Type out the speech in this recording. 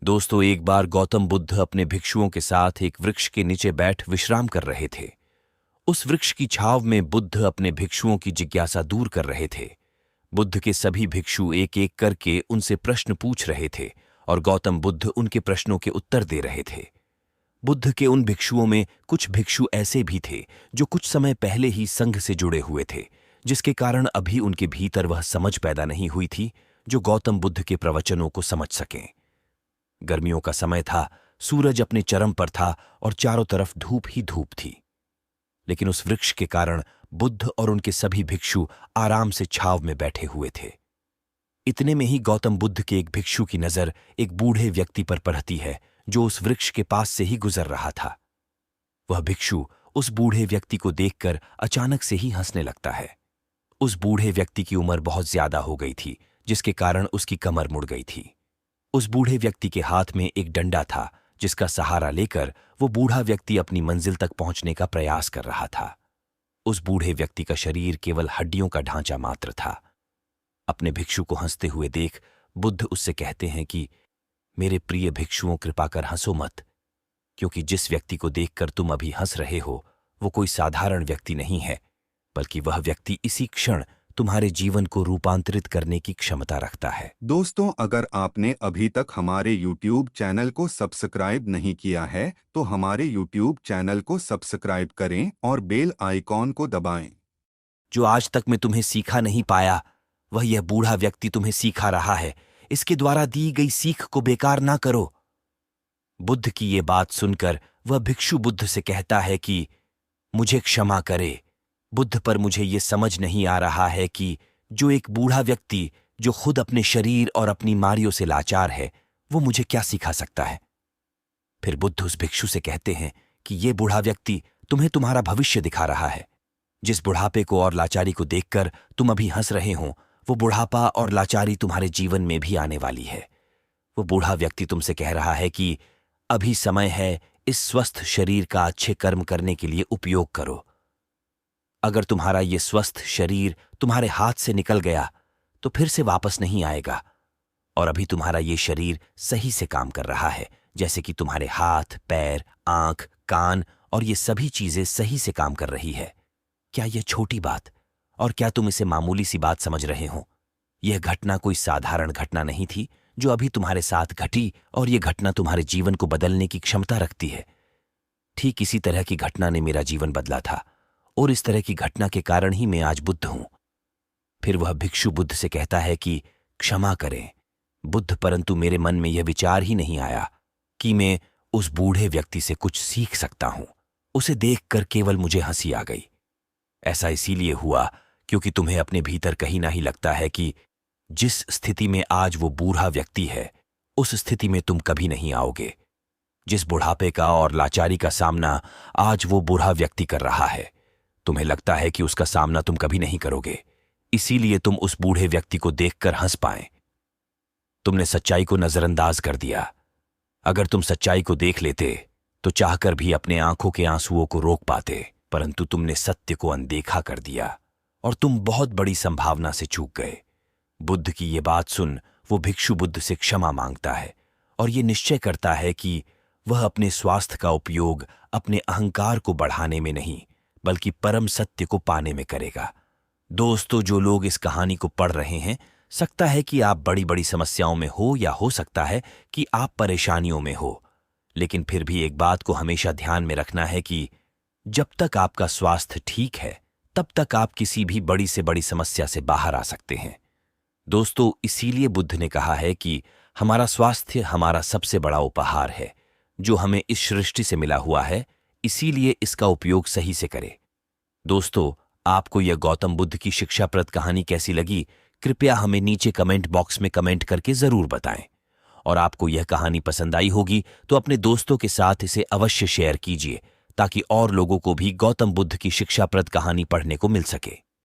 दोस्तों, एक बार गौतम बुद्ध अपने भिक्षुओं के साथ एक वृक्ष के नीचे बैठ विश्राम कर रहे थे। उस वृक्ष की छांव में बुद्ध अपने भिक्षुओं की जिज्ञासा दूर कर रहे थे। बुद्ध के सभी भिक्षु एक एक करके उनसे प्रश्न पूछ रहे थे और गौतम बुद्ध उनके प्रश्नों के उत्तर दे रहे थे। बुद्ध के उन भिक्षुओं में कुछ भिक्षु ऐसे भी थे जो कुछ समय पहले ही संघ से जुड़े हुए थे, जिसके कारण अभी उनके भीतर वह समझ पैदा नहीं हुई थी जो गौतम बुद्ध के प्रवचनों को समझ सकें। गर्मियों का समय था, सूरज अपने चरम पर था और चारों तरफ धूप ही धूप थी। लेकिन उस वृक्ष के कारण बुद्ध और उनके सभी भिक्षु आराम से छांव में बैठे हुए थे। इतने में ही गौतम बुद्ध के एक भिक्षु की नजर एक बूढ़े व्यक्ति पर पड़ती है जो उस वृक्ष के पास से ही गुजर रहा था। वह भिक्षु उस बूढ़े व्यक्ति को देखकर अचानक से ही हंसने लगता है। उस बूढ़े व्यक्ति की उम्र बहुत ज्यादा हो गई थी, जिसके कारण उसकी कमर मुड़ गई थी। उस बूढ़े व्यक्ति के हाथ में एक डंडा था, जिसका सहारा लेकर वो बूढ़ा व्यक्ति अपनी मंजिल तक पहुंचने का प्रयास कर रहा था। उस बूढ़े व्यक्ति का शरीर केवल हड्डियों का ढांचा मात्र था। अपने भिक्षु को हंसते हुए देख बुद्ध उससे कहते हैं कि मेरे प्रिय भिक्षुओं, कृपा कर हंसो मत, क्योंकि जिस व्यक्ति को देखकर तुम अभी हंस रहे हो वो कोई साधारण व्यक्ति नहीं है, बल्कि वह व्यक्ति इसी क्षण तुम्हारे जीवन को रूपांतरित करने की क्षमता रखता है। दोस्तों, अगर आपने अभी तक हमारे YouTube चैनल को सब्सक्राइब नहीं किया है तो हमारे YouTube चैनल को सब्सक्राइब करें और बेल आइकॉन को दबाएं। जो आज तक मैं तुम्हें सिखा नहीं पाया वह यह बूढ़ा व्यक्ति तुम्हें सिखा रहा है। इसके द्वारा दी गई सीख को बेकार ना करो। बुद्ध की ये बात सुनकर वह भिक्षु बुद्ध से कहता है कि मुझे क्षमा करे बुद्ध, पर मुझे ये समझ नहीं आ रहा है कि जो एक बूढ़ा व्यक्ति जो खुद अपने शरीर और अपनी मारियों से लाचार है वो मुझे क्या सिखा सकता है। फिर बुद्ध उस भिक्षु से कहते हैं कि ये बूढ़ा व्यक्ति तुम्हें तुम्हारा भविष्य दिखा रहा है। जिस बुढ़ापे को और लाचारी को देखकर तुम अभी हंस रहे हो, वो बुढ़ापा और लाचारी तुम्हारे जीवन में भी आने वाली है। वो बूढ़ा व्यक्ति तुमसे कह रहा है कि अभी समय है, इस स्वस्थ शरीर का अच्छे कर्म करने के लिए उपयोग करो। अगर तुम्हारा ये स्वस्थ शरीर तुम्हारे हाथ से निकल गया तो फिर से वापस नहीं आएगा, और अभी तुम्हारा ये शरीर सही से काम कर रहा है, जैसे कि तुम्हारे हाथ, पैर, आंख, कान और ये सभी चीजें सही से काम कर रही है। क्या यह छोटी बात और क्या तुम इसे मामूली सी बात समझ रहे हो? यह घटना कोई साधारण घटना नहीं थी जो अभी तुम्हारे साथ घटी, और यह घटना तुम्हारे जीवन को बदलने की क्षमता रखती है। ठीक इसी तरह की घटना ने मेरा जीवन बदला था, और इस तरह की घटना के कारण ही मैं आज बुद्ध हूं। फिर वह भिक्षु बुद्ध से कहता है कि क्षमा करें बुद्ध, परंतु मेरे मन में यह विचार ही नहीं आया कि मैं उस बूढ़े व्यक्ति से कुछ सीख सकता हूं। उसे देखकर केवल मुझे हंसी आ गई। ऐसा इसीलिए हुआ क्योंकि तुम्हें अपने भीतर कहीं ना ही लगता है कि जिस स्थिति में आज वो बूढ़ा व्यक्ति है उस स्थिति में तुम कभी नहीं आओगे। जिस बुढ़ापे का और लाचारी का सामना आज वो बूढ़ा व्यक्ति कर रहा है, तुम्हें लगता है कि उसका सामना तुम कभी नहीं करोगे, इसीलिए तुम उस बूढ़े व्यक्ति को देखकर हंस पाए। तुमने सच्चाई को नजरअंदाज कर दिया। अगर तुम सच्चाई को देख लेते तो चाहकर भी अपने आंखों के आंसुओं को रोक पाते, परंतु तुमने सत्य को अनदेखा कर दिया और तुम बहुत बड़ी संभावना से चूक गए। बुद्ध की ये बात सुन वो भिक्षु बुद्ध से क्षमा मांगता है और ये निश्चय करता है कि वह अपने स्वास्थ्य का उपयोग अपने अहंकार को बढ़ाने में नहीं बल्कि परम सत्य को पाने में करेगा। दोस्तों, जो लोग इस कहानी को पढ़ रहे हैं, सकता है कि आप बड़ी बड़ी समस्याओं में हो या हो सकता है कि आप परेशानियों में हो, लेकिन फिर भी एक बात को हमेशा ध्यान में रखना है कि जब तक आपका स्वास्थ्य ठीक है तब तक आप किसी भी बड़ी से बड़ी समस्या से बाहर आ सकते हैं। दोस्तों, इसीलिए बुद्ध ने कहा है कि हमारा स्वास्थ्य हमारा सबसे बड़ा उपहार है जो हमें इस सृष्टि से मिला हुआ है, इसीलिए इसका उपयोग सही से करें। दोस्तों, आपको यह गौतम बुद्ध की शिक्षाप्रद कहानी कैसी लगी, कृपया हमें नीचे कमेंट बॉक्स में कमेंट करके जरूर बताएं। और आपको यह कहानी पसंद आई होगी तो अपने दोस्तों के साथ इसे अवश्य शेयर कीजिए ताकि और लोगों को भी गौतम बुद्ध की शिक्षाप्रद कहानी पढ़ने को मिल सके।